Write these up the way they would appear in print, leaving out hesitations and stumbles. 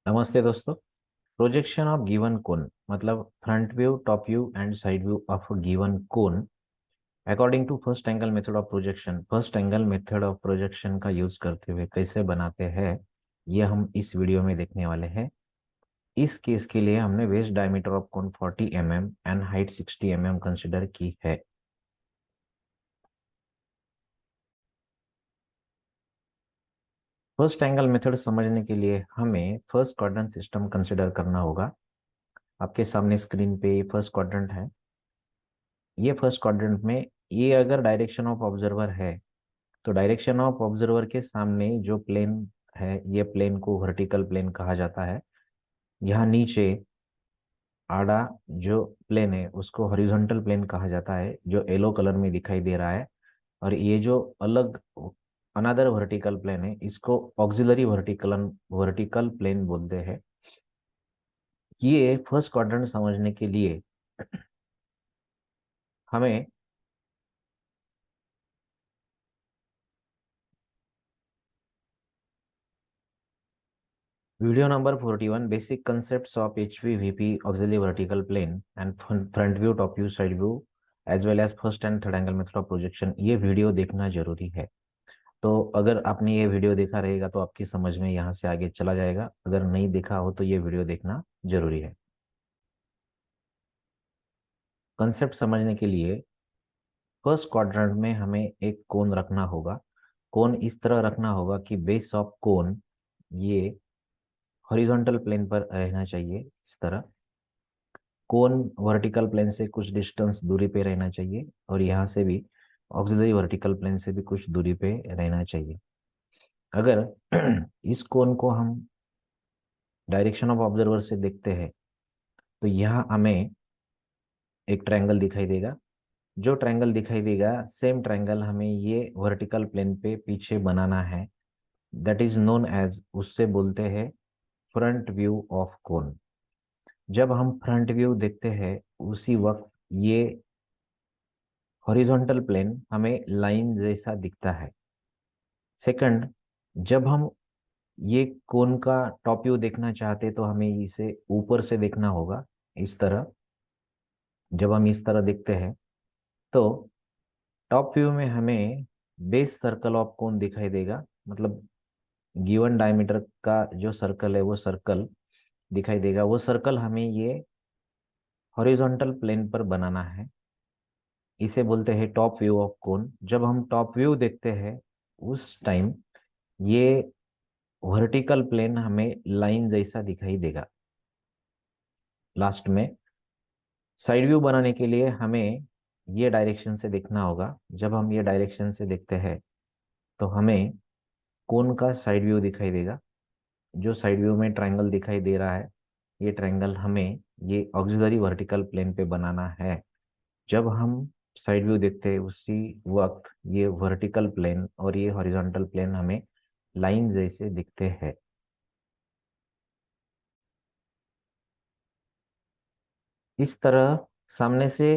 नमस्ते दोस्तों। Projection of given cone मतलब front view, top view and side view of given cone according to first angle method of projection. First angle method of projection का use करते हुए कैसे बनाते हैं ये हम इस वीडियो में देखने वाले हैं। इस केस के लिए हमने base diameter of cone 40 mm and height 60 mm consider की है। फर्स्ट एंगल मेथड समझने के लिए हमें फर्स्ट क्वाड्रेंट सिस्टम कंसिडर करना होगा। आपके सामने स्क्रीन पे ये फर्स्ट क्वाड्रेंट है। ये फर्स्ट क्वाड्रेंट में ये अगर डायरेक्शन ऑफ ऑब्जर्वर है तो डायरेक्शन ऑफ ऑब्जर्वर के सामने जो प्लेन है ये प्लेन को वर्टिकल प्लेन कहा जाता है। यहाँ नीचे आड़ा जो प्लेन है उसको हॉरिजॉन्टल प्लेन कहा जाता है, जो येलो कलर में दिखाई दे रहा है। और ये जो अलग अनदर वर्टिकल प्लेन है इसको ऑक्सिलरी वर्टिकल वर्टिकल प्लेन बोलते हैं। ये फर्स्ट क्वाड्रेंट समझने के लिए हमें video number 41 basic concepts of HV VP auxiliary vertical plane and front view, top view, side view as well as first and third angle method of projection, ये video देखना जरूरी है। तो अगर आपने ये वीडियो देखा रहेगा तो आपकी समझ में यहाँ से आगे चला जाएगा। अगर नहीं देखा हो तो ये वीडियो देखना जरूरी है। कंसेप्ट समझने के लिए फर्स्ट क्वाड्रेंट में हमें एक कोन रखना होगा। कोन इस तरह रखना होगा कि बेस ऑफ कोन ये हॉरिजॉन्टल प्लेन पर रहना चाहिए। इस तरह कोन वर्टिकल प्लेन से कुछ डिस्टेंस दूरी पे रहना चाहिए और यहाँ से भी ऑक्सिलरी वर्टिकल प्लेन से भी कुछ दूरी पे रहना चाहिए। अगर इस कोन को हम डायरेक्शन ऑफ ऑब्जर्वर से देखते हैं तो यहाँ हमें एक ट्रायंगल दिखाई देगा। जो ट्रायंगल दिखाई देगा सेम ट्रायंगल हमें ये वर्टिकल प्लेन पे पीछे बनाना है। दैट इज नोन एज, उससे बोलते हैं फ्रंट व्यू ऑफ कोन। जब हम फ्रंट व्यू देखते हैं उसी वक्त ये हॉरिजॉन्टल प्लेन हमें लाइन जैसा दिखता है। सेकंड, जब हम ये कोन का टॉप व्यू देखना चाहते तो हमें इसे ऊपर से देखना होगा। इस तरह जब हम इस तरह देखते हैं तो टॉप व्यू में हमें बेस सर्कल ऑफ कोन दिखाई देगा। मतलब गिवन डायमीटर का जो सर्कल है वो सर्कल दिखाई देगा। वो सर्कल हमें ये हॉरिजॉन्टल प्लेन पर बनाना है। इसे बोलते हैं टॉप व्यू ऑफ कोन। जब हम टॉप व्यू देखते हैं उस टाइम ये वर्टिकल प्लेन हमें लाइन जैसा दिखाई देगा। लास्ट में साइड व्यू बनाने के लिए हमें ये डायरेक्शन से देखना होगा। जब हम ये डायरेक्शन से देखते हैं तो हमें कोन का साइड व्यू दिखाई देगा। जो साइड व्यू में ट्रायंगल दिखाई दे रहा है ये ट्रायंगल हमें ये ऑक्सिलरी वर्टिकल प्लेन पे बनाना है। जब हम साइड व्यू देखते हैं उसी वक्त ये वर्टिकल प्लेन और ये हॉरिजॉन्टल प्लेन हमें लाइन जैसे दिखते हैं। इस तरह सामने से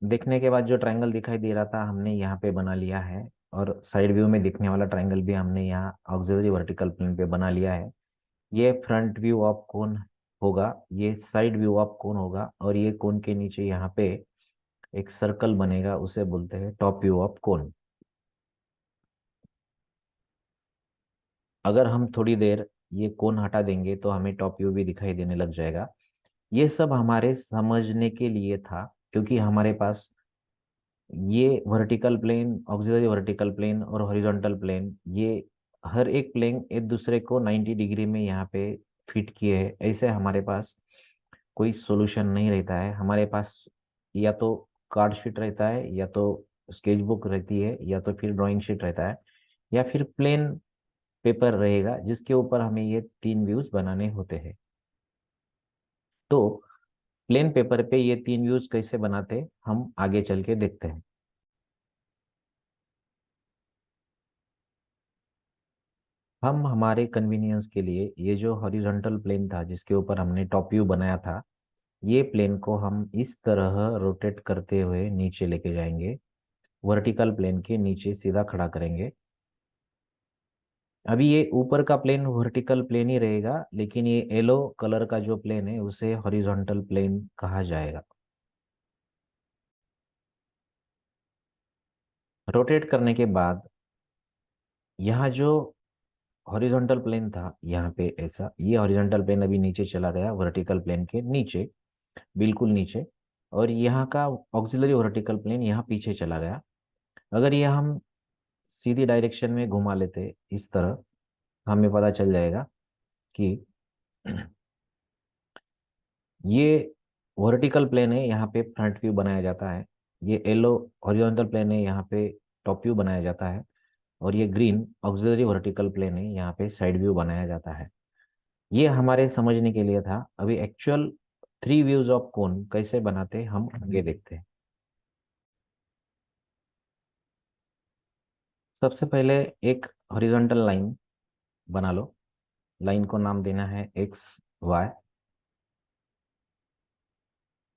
देखने के बाद जो ट्रायंगल दिखाई दे रहा था हमने यहाँ पे बना लिया है। और साइड व्यू में दिखने वाला ट्रायंगल भी हमने यहाँ ऑक्सिलरी वर्टिकल प्लेन पे बना लिया है। ये फ्रंट व्यू ऑफ कोन होगा, ये साइड व्यू ऑफ कोन होगा और ये कोन के नीचे यहाँ पे एक सर्कल बनेगा, उसे बोलते हैं टॉप व्यू ऑफ कोन। अगर हम थोड़ी देर ये कोन हटा देंगे तो हमें टॉप व्यू भी दिखाई देने लग जाएगा। ये सब हमारे समझने के लिए था, क्योंकि हमारे पास ये vertical plane, auxiliary vertical plane और हॉरिजॉन्टल प्लेन ये हर एक प्लेन एक दूसरे को 90 डिग्री में यहाँ पे फिट किए हैं। ऐसे हमारे पास कोई सॉल्यूशन नहीं रहता है। हमारे पास या तो कार्ड शीट रहता है, या तो स्केच बुक रहती है, या तो फिर ड्राइंग शीट रहता है, या फिर प्लेन पेपर रहेगा जिसके ऊपर हमें ये तीन व्यूज बनाने होते हैं। तो प्लेन पेपर पे ये तीन व्यूज कैसे बनाते हम आगे चल के देखते हैं। हम हमारे कन्वीनियंस के लिए ये जो हॉरिजॉन्टल प्लेन था जिसके ऊपर हमने टॉप व्यू बनाया था, ये प्लेन को हम इस तरह रोटेट करते हुए नीचे लेके जाएंगे। वर्टिकल प्लेन के नीचे सीधा खड़ा करेंगे। अभी ये ऊपर का प्लेन वर्टिकल प्लेन ही रहेगा, लेकिन ये येलो कलर का जो प्लेन है उसे हॉरिजॉन्टल प्लेन कहा जाएगा। रोटेट करने के बाद यहाँ जो हॉरिजॉन्टल प्लेन था यहाँ पे ऐसा, ये हॉरिजॉन्टल प्लेन अभी नीचे चला गया वर्टिकल प्लेन के नीचे, बिल्कुल नीचे। और यहाँ का ऑक्सिलरी वर्टिकल प्लेन यहाँ पीछे चला गया। अगर ये हम सीधी डायरेक्शन में घुमा लेते इस तरह, हमें पता चल जाएगा कि ये वर्टिकल प्लेन है, यहाँ पे फ्रंट व्यू बनाया जाता है। ये येलो हॉरिजॉन्टल प्लेन है, यहाँ पे टॉप व्यू बनाया जाता है। और ये ग्रीन ऑक्सिलरी वर्टिकल प्लेन है, यहाँ पे साइड व्यू बनाया जाता है। ये हमारे समझने के लिए था। अभी actual three views of cone कैसे बनाते हैं हम आगे देखते हैं। सबसे पहले एक हॉरिजॉन्टल लाइन बना लो। लाइन को नाम देना है एक्स वाई।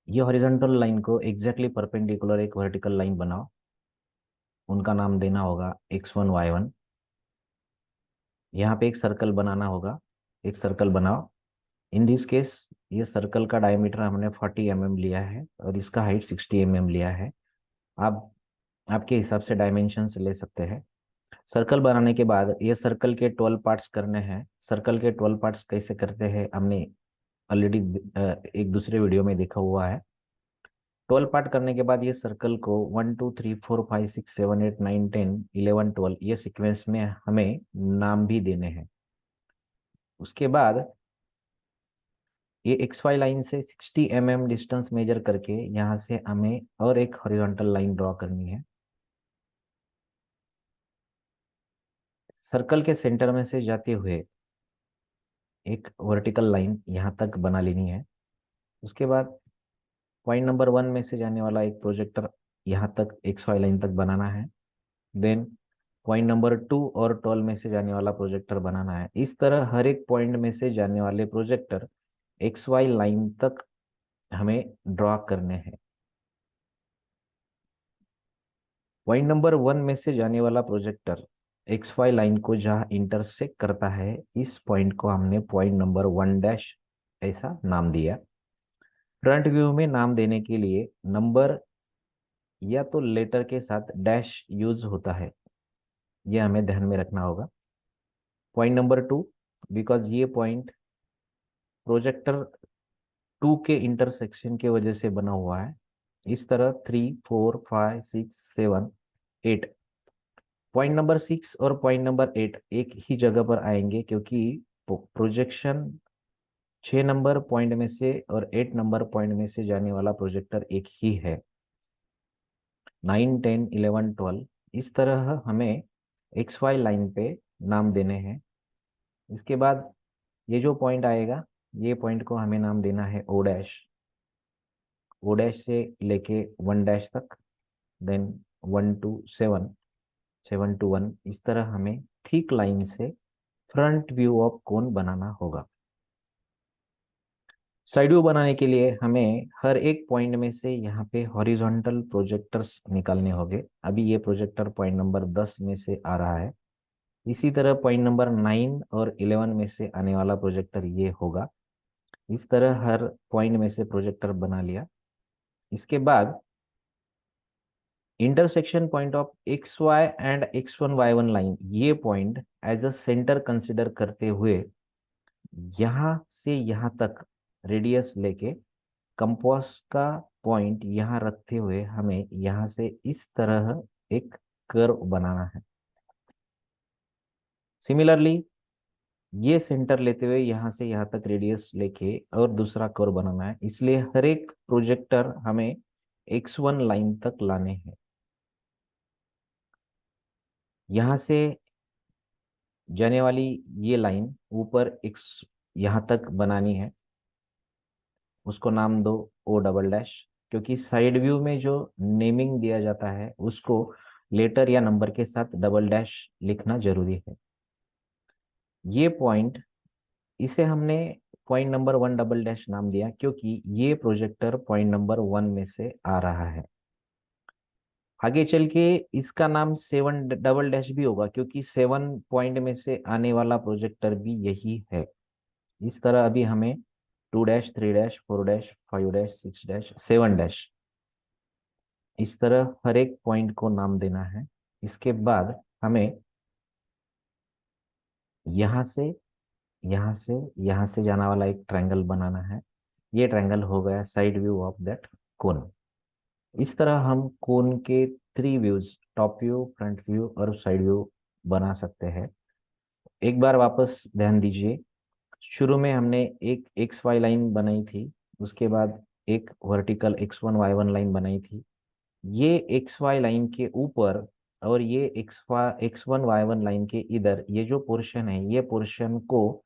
ये हॉरिजॉन्टल लाइन को एग्जैक्टली परपेंडिकुलर एक वर्टिकल लाइन बनाओ। उनका नाम देना होगा x1 y1। यहाँ पे एक सर्कल बनाना होगा। एक सर्कल बनाओ। इन दिस केस ये सर्कल का डायमीटर हमने 40 mm लिया है और इसका हाइट 60 mm लिया है। आप आपके हिसाब से डायमेंशन से ले सकते हैं। सर्कल बनाने के बाद ये सर्कल के 12 पार्ट्स करने हैं। सर्कल के 12 पार्ट्स कैसे करते हैं हमने ऑलरेडी एक दूसरे वीडियो में देखा हुआ है। 12 पार्ट करने के बाद ये सर्कल को 1 2 3 4 5 6 7 8 9 10 11 12 ये सीक्वेंस में हमें नाम भी देने हैं। उसके बाद ये एक्स वाई लाइन से 60 mm डिस्टेंस मेजर करके यहाँ से हमें और एक हॉरिजॉन्टल लाइन ड्रॉ करनी है। सर्कल के सेंटर में से जाते हुए एक वर्टिकल लाइन यहाँ तक बना लेनी है। उसके बाद पॉइंट नंबर 1 में से जाने वाला एक प्रोजेक्टर यहाँ तक एक्स वाई लाइन तक बनाना है। देन पॉइंट नंबर 2 और 12 में से जाने वाला प्रोजेक्टर बनाना है। इस तरह हर एक पॉइंट में से जाने वाले प्रोजेक्टर एक्स वाई लाइन तक हमें ड्रॉ करने हैं। पॉइंट नंबर 1 में से जाने वाला प्रोजेक्टर एक्स वाई लाइन को जहाँ इंटरसेक्ट करता है, इस पॉइंट को हमने पॉइंट नंबर 1 डैश ऐसा नाम दिया। फ्रंट व्यू में नाम देने के लिए नंबर या तो लेटर के साथ डैश यूज होता है, यह हमें ध्यान में रखना होगा। पॉइंट नंबर 2, बिकॉज ये पॉइंट प्रोजेक्टर 2 के इंटरसेक्शन के वजह से बना हुआ है। इस तरह 3 4 5 6 7 8 पॉइंट नंबर 6 और पॉइंट नंबर 8 एक ही जगह पर आएंगे, क्योंकि प्रोजेक्शन 6 नंबर पॉइंट में से और 8 नंबर पॉइंट में से जाने वाला प्रोजेक्टर एक ही है। 9 10 11 12 इस तरह हमें एक्स वाई लाइन पे नाम देने हैं। इसके बाद ये जो पॉइंट आएगा, ये पॉइंट को हमें नाम देना है ओ डैश। ओ डैश से लेके 1 डैश तक। देन 1 to 7, 7 to 1 इस तरह हमें थिक लाइन से फ्रंट व्यू ऑफ कोन बनाना होगा। साइड व्यू बनाने के लिए हमें हर एक पॉइंट में से यहाँ पे हॉरिजॉन्टल प्रोजेक्टर्स निकालने होंगे। अभी ये प्रोजेक्टर पॉइंट नंबर 10 में से आ रहा है। इसी तरह पॉइंट नंबर 9 और 11 में से आने वाला प्रोजेक्टर ये होगा। इस तरह हर पॉइंट में से प्रोजेक्टर बना लिया। इसके बाद intersection point of X Y and x1 y1 line, ये point as a center consider करते हुए यहाँ से यहाँ तक रेडियस लेके कंपास का पॉइंट यहाँ रखते हुए हमें यहाँ से इस तरह एक कर्व बनाना है। सिमिलरली ये सेंटर लेते हुए यहाँ से यहाँ तक रेडियस लेके और दूसरा कर्व बनाना है। इसलिए हर एक प्रोजेक्टर हमें x1 लाइन तक लाने हैं। यहाँ से जाने वाली ये लाइन ऊपर x यहाँ तक बनानी है। उसको नाम दो ओ डबल डैश, क्योंकि साइड व्यू में जो नेमिंग दिया जाता है उसको लेटर या नंबर के साथ डबल डैश लिखना जरूरी है। ये पॉइंट, इसे हमने पॉइंट नंबर 1 डबल डैश नाम दिया क्योंकि ये प्रोजेक्टर पॉइंट नंबर 1 में से आ रहा है। आगे चल के इसका नाम 7 डबल डैश भी होगा, क्योंकि 7 पॉइंट में से आने वाला प्रोजेक्टर भी यही है। इस तरह अभी हमें 2 dash 3 dash 4 dash 5 dash 6 dash 7 dash इस तरह हर एक पॉइंट को नाम देना है। इसके बाद हमें यहाँ से यहाँ से यहाँ से जाने वाला एक ट्रायंगल बनाना है। ये ट्रायंगल हो गया साइड व्यू ऑफ दैट कोन। इस तरह हम कोन के 3 views, top view, front view और साइड व्यू बना सकते हैं। एक बार वापस ध्यान दीजिए, शुरू में हमने एक एक्स वाई लाइन बनाई थी, उसके बाद एक वर्टिकल X1 Y1 लाइन बनाई थी। ये एक्स वाई लाइन के ऊपर और ये X1 Y1 लाइन के इधर ये जो पोर्शन है, ये पोर्शन को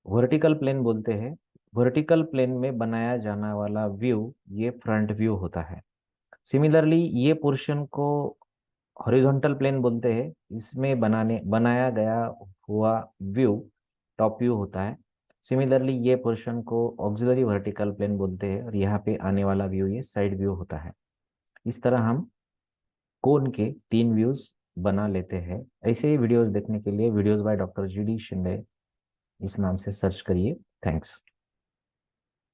वर्टिकल प्लेन बोलते हैं। वर्टिकल प्लेन में बनाया जाने वाला व्यू ये फ्रंट व्यू होता है। सिमिलरली ये पोर्शन को हॉरिजॉन्टल प्लेन बोलते हैं। इसमें बनाया गया हुआ व्यू टॉप व्यू होता है। सिमिलरली ये पोर्शन को ऑक्सिलरी वर्टिकल प्लेन बोलते हैं और यहाँ पे आने वाला व्यू ये साइड व्यू होता है। इस तरह हम कोन के 3 व्यूज बना लेते हैं। ऐसे ही वीडियोस देखने के लिए videos by doctor GD Shinde इस नाम से सर्च करिए। थैंक्स।